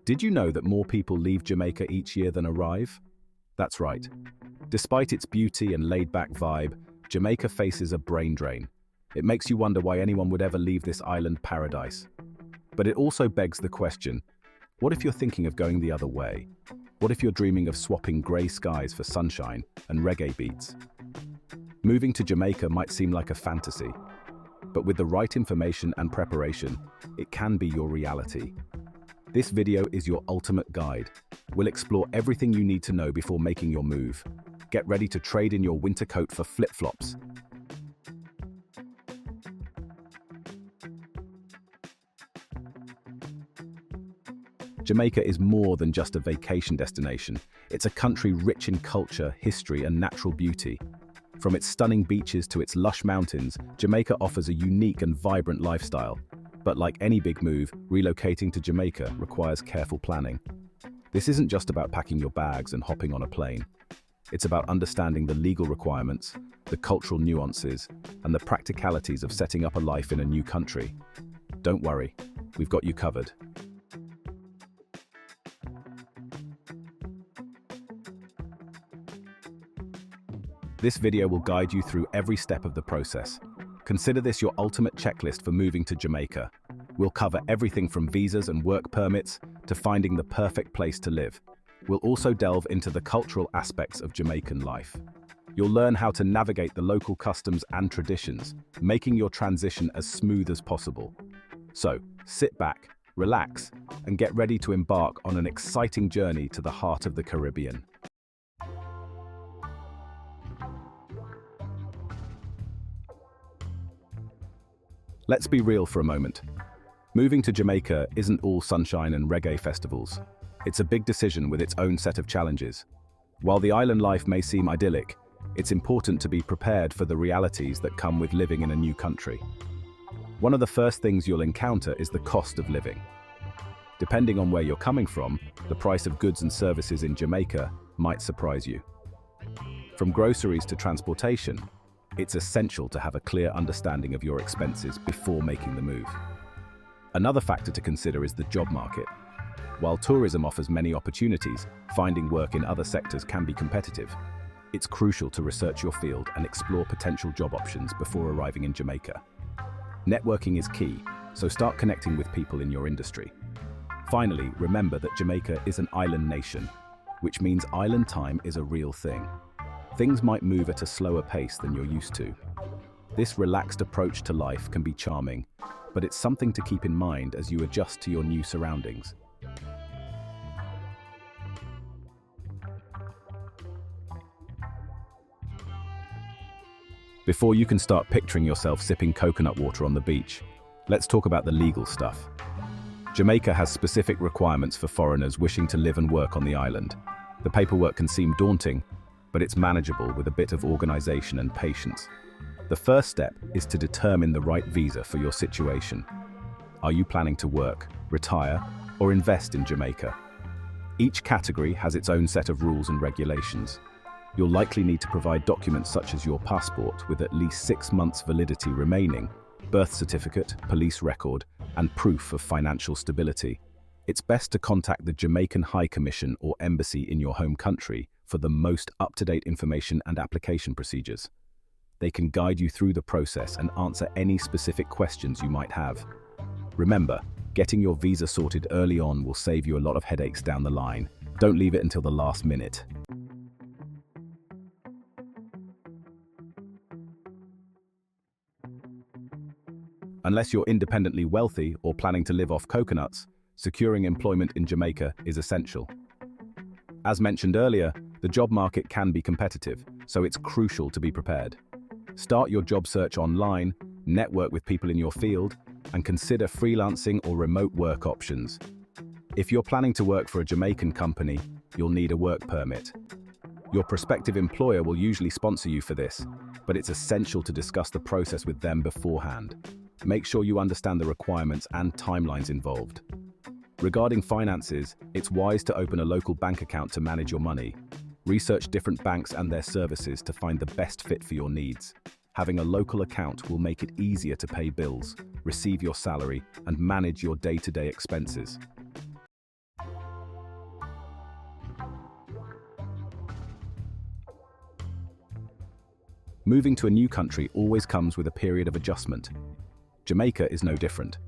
Did you know that more people leave Jamaica each year than arrive? That's right. Despite its beauty and laid-back vibe, Jamaica faces a brain drain. It makes you wonder why anyone would ever leave this island paradise. But it also begs the question, what if you're thinking of going the other way? What if you're dreaming of swapping grey skies for sunshine and reggae beats? Moving to Jamaica might seem like a fantasy, but with the right information and preparation, it can be your reality. This video is your ultimate guide. We'll explore everything you need to know before making your move. Get ready to trade in your winter coat for flip-flops. Jamaica is more than just a vacation destination. It's a country rich in culture, history, and natural beauty. From its stunning beaches to its lush mountains, Jamaica offers a unique and vibrant lifestyle. But like any big move, relocating to Jamaica requires careful planning. This isn't just about packing your bags and hopping on a plane. It's about understanding the legal requirements, the cultural nuances, and the practicalities of setting up a life in a new country. Don't worry, we've got you covered. This video will guide you through every step of the process. Consider this your ultimate checklist for moving to Jamaica. We'll cover everything from visas and work permits to finding the perfect place to live. We'll also delve into the cultural aspects of Jamaican life. You'll learn how to navigate the local customs and traditions, making your transition as smooth as possible. So, sit back, relax, and get ready to embark on an exciting journey to the heart of the Caribbean. Let's be real for a moment. Moving to Jamaica isn't all sunshine and reggae festivals. It's a big decision with its own set of challenges. While the island life may seem idyllic, it's important to be prepared for the realities that come with living in a new country. One of the first things you'll encounter is the cost of living. Depending on where you're coming from, the price of goods and services in Jamaica might surprise you. From groceries to transportation, it's essential to have a clear understanding of your expenses before making the move. Another factor to consider is the job market. While tourism offers many opportunities, finding work in other sectors can be competitive. It's crucial to research your field and explore potential job options before arriving in Jamaica. Networking is key, so start connecting with people in your industry. Finally, remember that Jamaica is an island nation, which means island time is a real thing. Things might move at a slower pace than you're used to. This relaxed approach to life can be charming, but it's something to keep in mind as you adjust to your new surroundings. Before you can start picturing yourself sipping coconut water on the beach, let's talk about the legal stuff. Jamaica has specific requirements for foreigners wishing to live and work on the island. The paperwork can seem daunting, but it's manageable with a bit of organization and patience. The first step is to determine the right visa for your situation. Are you planning to work, retire, or invest in Jamaica? Each category has its own set of rules and regulations. You'll likely need to provide documents such as your passport with at least 6 months validity remaining, birth certificate, police record, and proof of financial stability. It's best to contact the Jamaican High Commission or embassy in your home country for the most up-to-date information and application procedures. They can guide you through the process and answer any specific questions you might have. Remember, getting your visa sorted early on will save you a lot of headaches down the line. Don't leave it until the last minute. Unless you're independently wealthy or planning to live off coconuts, securing employment in Jamaica is essential. As mentioned earlier, the job market can be competitive, so it's crucial to be prepared. Start your job search online, network with people in your field, and consider freelancing or remote work options. If you're planning to work for a Jamaican company, you'll need a work permit. Your prospective employer will usually sponsor you for this, but it's essential to discuss the process with them beforehand. Make sure you understand the requirements and timelines involved. Regarding finances, it's wise to open a local bank account to manage your money. Research different banks and their services to find the best fit for your needs. Having a local account will make it easier to pay bills, receive your salary, and manage your day-to-day expenses. Moving to a new country always comes with a period of adjustment. Jamaica is no different.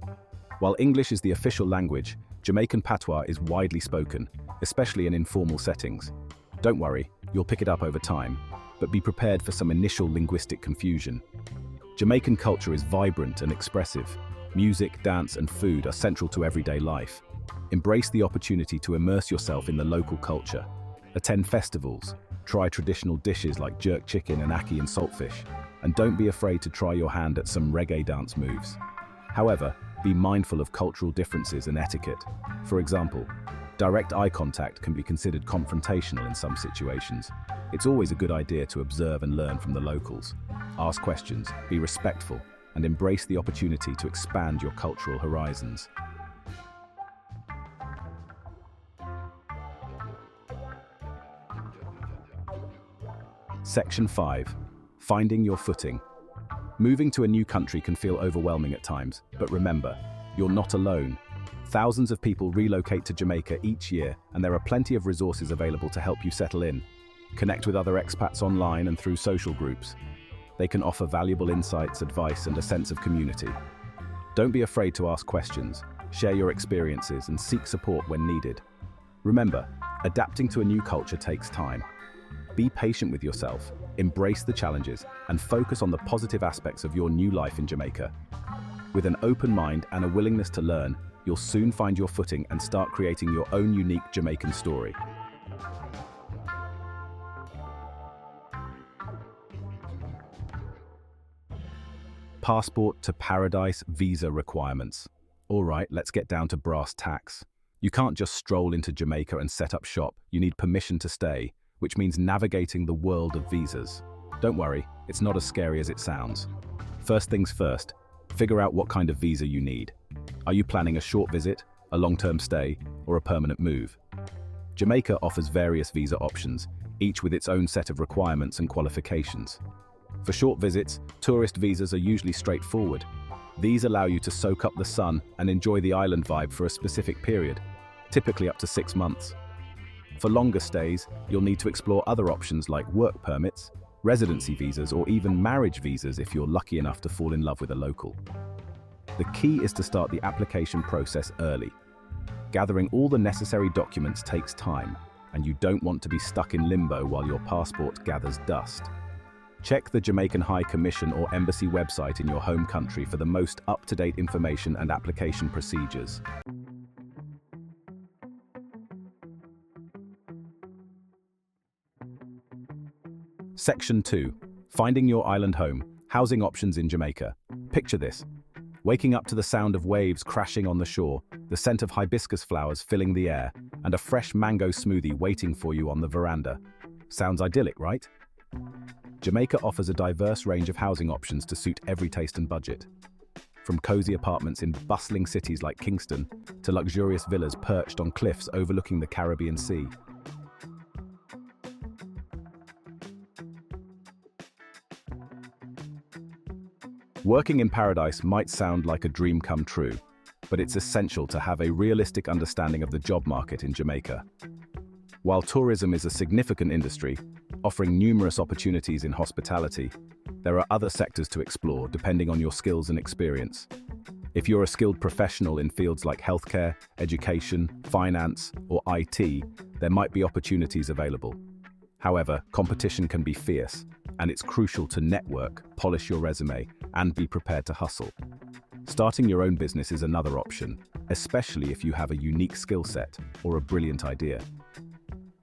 While English is the official language, Jamaican Patois is widely spoken, especially in informal settings. Don't worry, you'll pick it up over time, but be prepared for some initial linguistic confusion. Jamaican culture is vibrant and expressive. Music, dance, and food are central to everyday life. Embrace the opportunity to immerse yourself in the local culture. Attend festivals, try traditional dishes like jerk chicken and ackee and saltfish, and don't be afraid to try your hand at some reggae dance moves. However, be mindful of cultural differences and etiquette. For example, direct eye contact can be considered confrontational in some situations. It's always a good idea to observe and learn from the locals. Ask questions, be respectful, and embrace the opportunity to expand your cultural horizons. Section 5. Finding your footing. Moving to a new country can feel overwhelming at times, but remember, you're not alone. Thousands of people relocate to Jamaica each year, and there are plenty of resources available to help you settle in. Connect with other expats online and through social groups. They can offer valuable insights, advice, and a sense of community. Don't be afraid to ask questions, share your experiences, and seek support when needed. Remember, adapting to a new culture takes time. Be patient with yourself, embrace the challenges, and focus on the positive aspects of your new life in Jamaica. With an open mind and a willingness to learn, you'll soon find your footing and start creating your own unique Jamaican story. Passport to paradise visa requirements. All right, let's get down to brass tacks. You can't just stroll into Jamaica and set up shop. You need permission to stay, which means navigating the world of visas. Don't worry, it's not as scary as it sounds. First things first, figure out what kind of visa you need. Are you planning a short visit, a long-term stay, or a permanent move? Jamaica offers various visa options, each with its own set of requirements and qualifications. For short visits, tourist visas are usually straightforward. These allow you to soak up the sun and enjoy the island vibe for a specific period, typically up to 6 months. For longer stays, you'll need to explore other options like work permits, residency visas, or even marriage visas if you're lucky enough to fall in love with a local. The key is to start the application process early. Gathering all the necessary documents takes time, and you don't want to be stuck in limbo while your passport gathers dust. Check the Jamaican High Commission or Embassy website in your home country for the most up-to-date information and application procedures. Section 2. Finding your island home. Housing options in Jamaica. Picture this. Waking up to the sound of waves crashing on the shore, the scent of hibiscus flowers filling the air, and a fresh mango smoothie waiting for you on the veranda. Sounds idyllic, right? Jamaica offers a diverse range of housing options to suit every taste and budget. From cozy apartments in bustling cities like Kingston to luxurious villas perched on cliffs overlooking the Caribbean Sea. Working in paradise might sound like a dream come true, but it's essential to have a realistic understanding of the job market in Jamaica. While tourism is a significant industry, offering numerous opportunities in hospitality, there are other sectors to explore depending on your skills and experience. If you're a skilled professional in fields like healthcare, education, finance, or IT, there might be opportunities available. However, competition can be fierce, and it's crucial to network, polish your resume, and be prepared to hustle. Starting your own business is another option, especially if you have a unique skill set or a brilliant idea.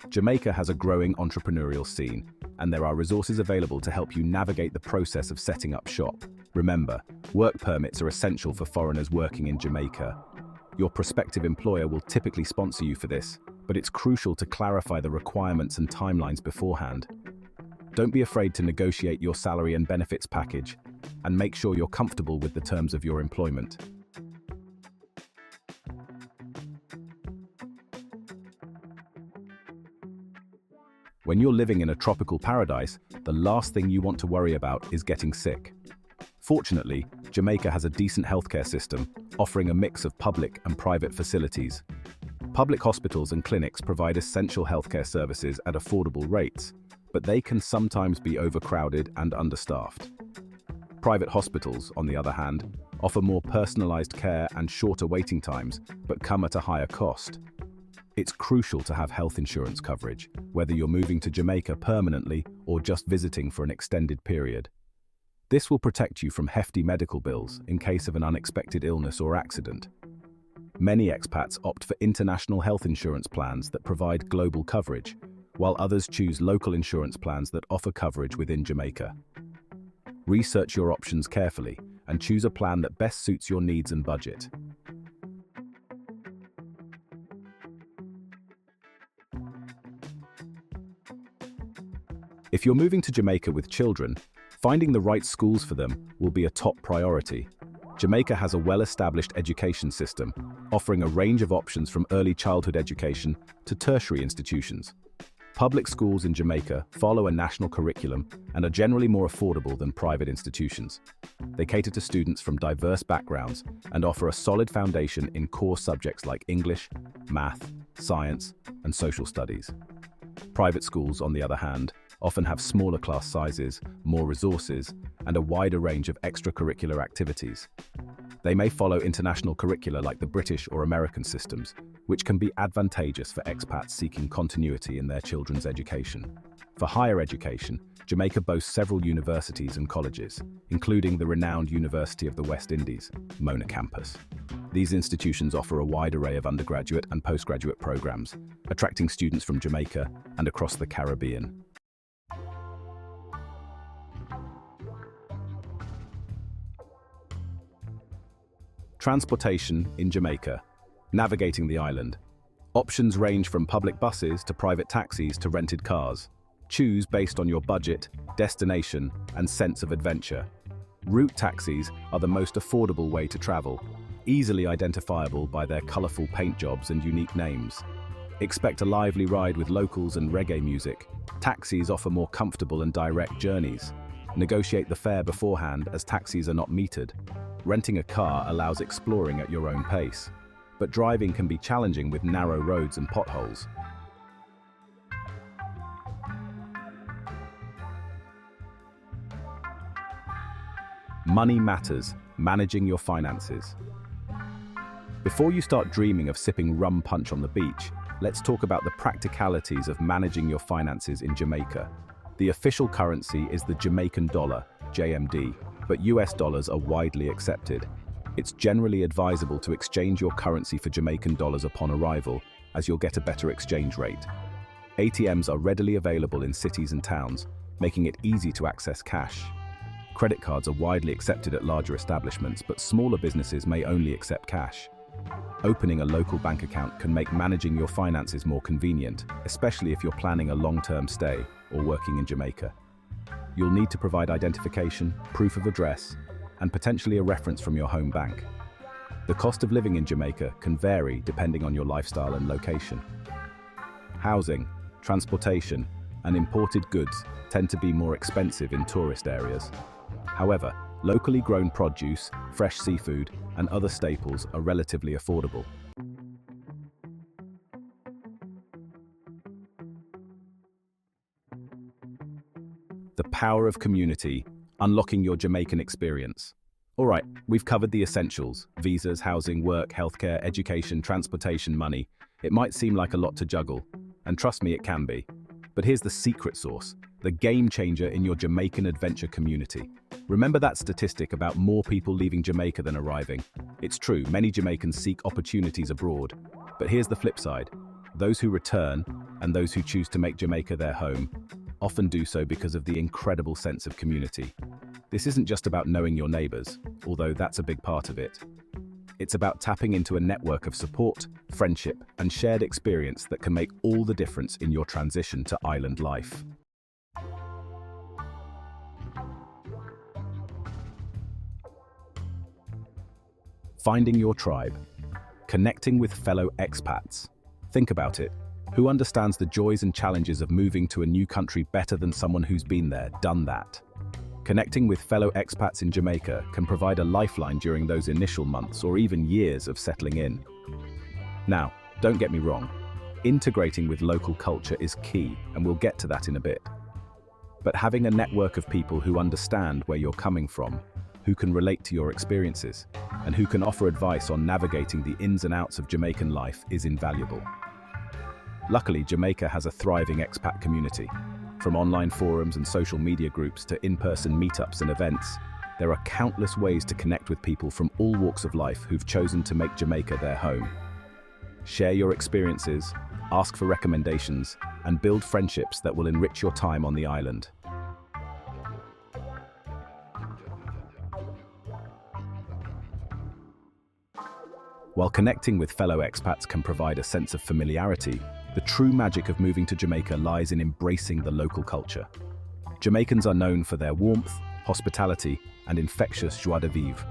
Jamaica has a growing entrepreneurial scene, and there are resources available to help you navigate the process of setting up shop. Remember, work permits are essential for foreigners working in Jamaica. Your prospective employer will typically sponsor you for this, but it's crucial to clarify the requirements and timelines beforehand. Don't be afraid to negotiate your salary and benefits package, and make sure you're comfortable with the terms of your employment. When you're living in a tropical paradise, the last thing you want to worry about is getting sick. Fortunately, Jamaica has a decent healthcare system, offering a mix of public and private facilities. Public hospitals and clinics provide essential healthcare services at affordable rates, but they can sometimes be overcrowded and understaffed. Private hospitals, on the other hand, offer more personalized care and shorter waiting times, but come at a higher cost. It's crucial to have health insurance coverage, whether you're moving to Jamaica permanently or just visiting for an extended period. This will protect you from hefty medical bills in case of an unexpected illness or accident. Many expats opt for international health insurance plans that provide global coverage, while others choose local insurance plans that offer coverage within Jamaica. Research your options carefully and choose a plan that best suits your needs and budget. If you're moving to Jamaica with children, finding the right schools for them will be a top priority. Jamaica has a well-established education system, offering a range of options from early childhood education to tertiary institutions. Public schools in Jamaica follow a national curriculum and are generally more affordable than private institutions. They cater to students from diverse backgrounds and offer a solid foundation in core subjects like English, math, science, and social studies. Private schools, on the other hand, often have smaller class sizes, more resources, and a wider range of extracurricular activities. They may follow international curricula like the British or American systems, which can be advantageous for expats seeking continuity in their children's education. For higher education, Jamaica boasts several universities and colleges, including the renowned University of the West Indies, Mona Campus. These institutions offer a wide array of undergraduate and postgraduate programs, attracting students from Jamaica and across the Caribbean. Transportation in Jamaica. Navigating the island. Options range from public buses to private taxis to rented cars. Choose based on your budget, destination, and sense of adventure. Route taxis are the most affordable way to travel, easily identifiable by their colorful paint jobs and unique names. Expect a lively ride with locals and reggae music. Taxis offer more comfortable and direct journeys. Negotiate the fare beforehand as taxis are not metered. Renting a car allows exploring at your own pace, but driving can be challenging with narrow roads and potholes. Money matters, managing your finances. Before you start dreaming of sipping rum punch on the beach, let's talk about the practicalities of managing your finances in Jamaica. The official currency is the Jamaican dollar, JMD, but US dollars are widely accepted. It's generally advisable to exchange your currency for Jamaican dollars upon arrival, as you'll get a better exchange rate. ATMs are readily available in cities and towns, making it easy to access cash. Credit cards are widely accepted at larger establishments, but smaller businesses may only accept cash. Opening a local bank account can make managing your finances more convenient, especially if you're planning a long-term stay or working in Jamaica. You'll need to provide identification, proof of address, and potentially a reference from your home bank. The cost of living in Jamaica can vary depending on your lifestyle and location. Housing, transportation, and imported goods tend to be more expensive in tourist areas. However, locally grown produce, fresh seafood, and other staples are relatively affordable. The power of community, unlocking your Jamaican experience. All right, we've covered the essentials: visas, housing, work, healthcare, education, transportation, money. It might seem like a lot to juggle, and trust me, it can be. But here's the secret sauce, the game changer in your Jamaican adventure community. Remember that statistic about more people leaving Jamaica than arriving? It's true, many Jamaicans seek opportunities abroad. But here's the flip side. Those who return, and those who choose to make Jamaica their home, often do so because of the incredible sense of community. This isn't just about knowing your neighbors, although that's a big part of it. It's about tapping into a network of support, friendship, and shared experience that can make all the difference in your transition to island life. Finding your tribe. Connecting with fellow expats. Think about it. Who understands the joys and challenges of moving to a new country better than someone who's been there, done that? Connecting with fellow expats in Jamaica can provide a lifeline during those initial months or even years of settling in. Now, don't get me wrong, integrating with local culture is key, and we'll get to that in a bit. But having a network of people who understand where you're coming from, who can relate to your experiences, and who can offer advice on navigating the ins and outs of Jamaican life is invaluable. Luckily, Jamaica has a thriving expat community. From online forums and social media groups to in-person meetups and events, there are countless ways to connect with people from all walks of life who've chosen to make Jamaica their home. Share your experiences, ask for recommendations, and build friendships that will enrich your time on the island. While connecting with fellow expats can provide a sense of familiarity, the true magic of moving to Jamaica lies in embracing the local culture. Jamaicans are known for their warmth, hospitality, and infectious joie de vivre.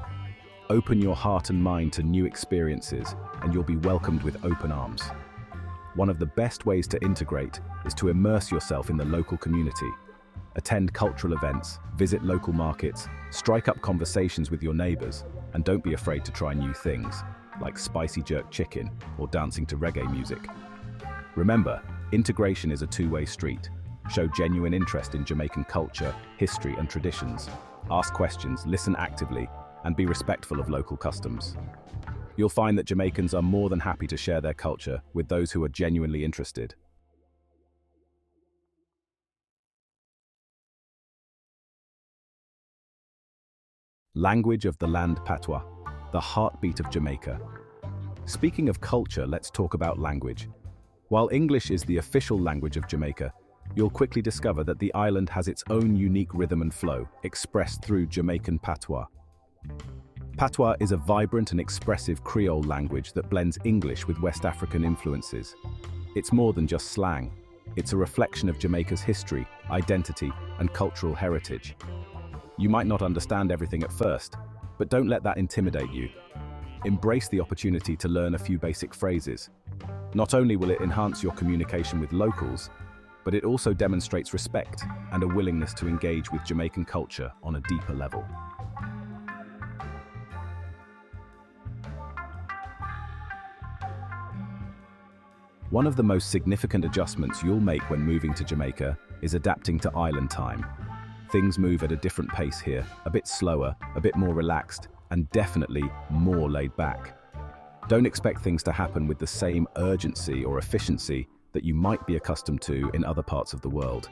Open your heart and mind to new experiences, and you'll be welcomed with open arms. One of the best ways to integrate is to immerse yourself in the local community. Attend cultural events, visit local markets, strike up conversations with your neighbors, and don't be afraid to try new things, like spicy jerk chicken or dancing to reggae music. Remember, integration is a two-way street. Show genuine interest in Jamaican culture, history, and traditions. Ask questions, listen actively, and be respectful of local customs. You'll find that Jamaicans are more than happy to share their culture with those who are genuinely interested. Language of the land Patois, the heartbeat of Jamaica. Speaking of culture, let's talk about language. While English is the official language of Jamaica, you'll quickly discover that the island has its own unique rhythm and flow, expressed through Jamaican Patois. Patois is a vibrant and expressive Creole language that blends English with West African influences. It's more than just slang. It's a reflection of Jamaica's history, identity, and cultural heritage. You might not understand everything at first, but don't let that intimidate you. Embrace the opportunity to learn a few basic phrases. Not only will it enhance your communication with locals, but it also demonstrates respect and a willingness to engage with Jamaican culture on a deeper level. One of the most significant adjustments you'll make when moving to Jamaica is adapting to island time. Things move at a different pace here, a bit slower, a bit more relaxed, and definitely more laid back. Don't expect things to happen with the same urgency or efficiency that you might be accustomed to in other parts of the world.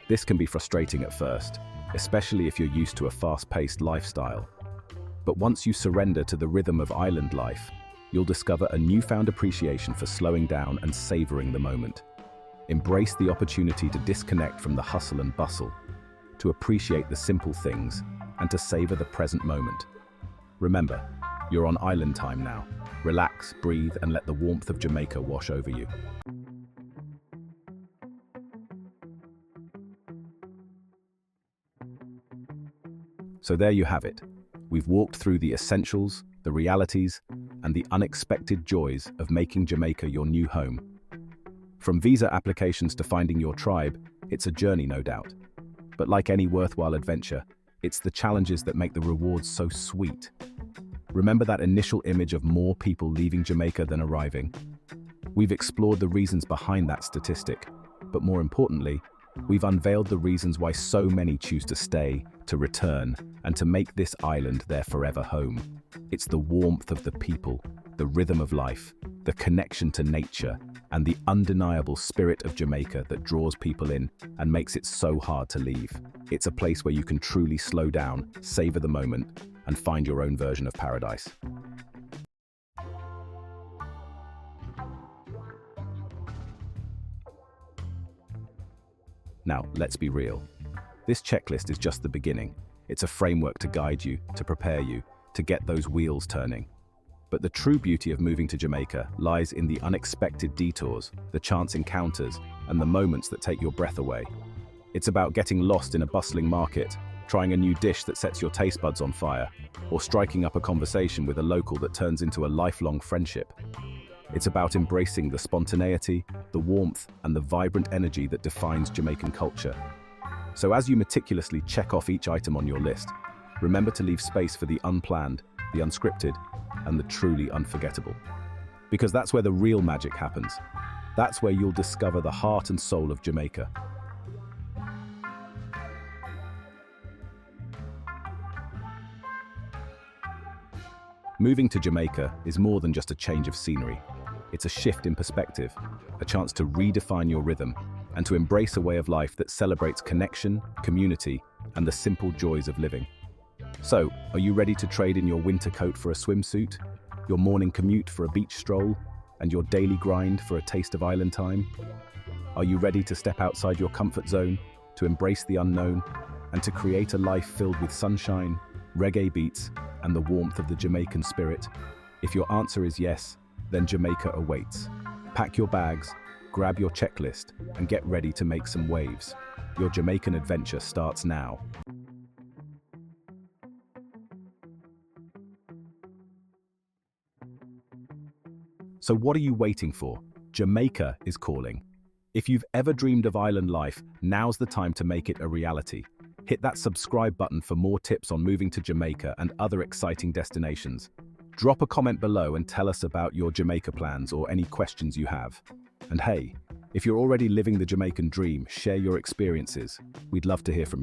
This can be frustrating at first, especially if you're used to a fast-paced lifestyle. But once you surrender to the rhythm of island life, you'll discover a newfound appreciation for slowing down and savoring the moment. Embrace the opportunity to disconnect from the hustle and bustle, to appreciate the simple things, and to savor the present moment. Remember, you're on island time now. Relax, breathe, and let the warmth of Jamaica wash over you. So there you have it. We've walked through the essentials, the realities, and the unexpected joys of making Jamaica your new home. From visa applications to finding your tribe, it's a journey, no doubt. But like any worthwhile adventure, it's the challenges that make the rewards so sweet. Remember that initial image of more people leaving Jamaica than arriving? We've explored the reasons behind that statistic, but more importantly, we've unveiled the reasons why so many choose to stay, to return, and to make this island their forever home. It's the warmth of the people, the rhythm of life, the connection to nature, and the undeniable spirit of Jamaica that draws people in and makes it so hard to leave. It's a place where you can truly slow down, savor the moment, and find your own version of paradise. Now, let's be real. This checklist is just the beginning. It's a framework to guide you, to prepare you, to get those wheels turning. But the true beauty of moving to Jamaica lies in the unexpected detours, the chance encounters, and the moments that take your breath away. It's about getting lost in a bustling market, trying a new dish that sets your taste buds on fire, or striking up a conversation with a local that turns into a lifelong friendship. It's about embracing the spontaneity, the warmth, and the vibrant energy that defines Jamaican culture. So as you meticulously check off each item on your list, remember to leave space for the unplanned, the unscripted, and the truly unforgettable. Because that's where the real magic happens. That's where you'll discover the heart and soul of Jamaica. Moving to Jamaica is more than just a change of scenery. It's a shift in perspective, a chance to redefine your rhythm, and to embrace a way of life that celebrates connection, community, and the simple joys of living. So, are you ready to trade in your winter coat for a swimsuit, your morning commute for a beach stroll, and your daily grind for a taste of island time? Are you ready to step outside your comfort zone, to embrace the unknown, and to create a life filled with sunshine, reggae beats, and the warmth of the Jamaican spirit? If your answer is yes, then Jamaica awaits. Pack your bags, grab your checklist, and get ready to make some waves. Your Jamaican adventure starts now. So what are you waiting for? Jamaica is calling. If you've ever dreamed of island life, now's the time to make it a reality. Hit that subscribe button for more tips on moving to Jamaica and other exciting destinations. Drop a comment below and tell us about your Jamaica plans or any questions you have. And hey, if you're already living the Jamaican dream, share your experiences. We'd love to hear from you.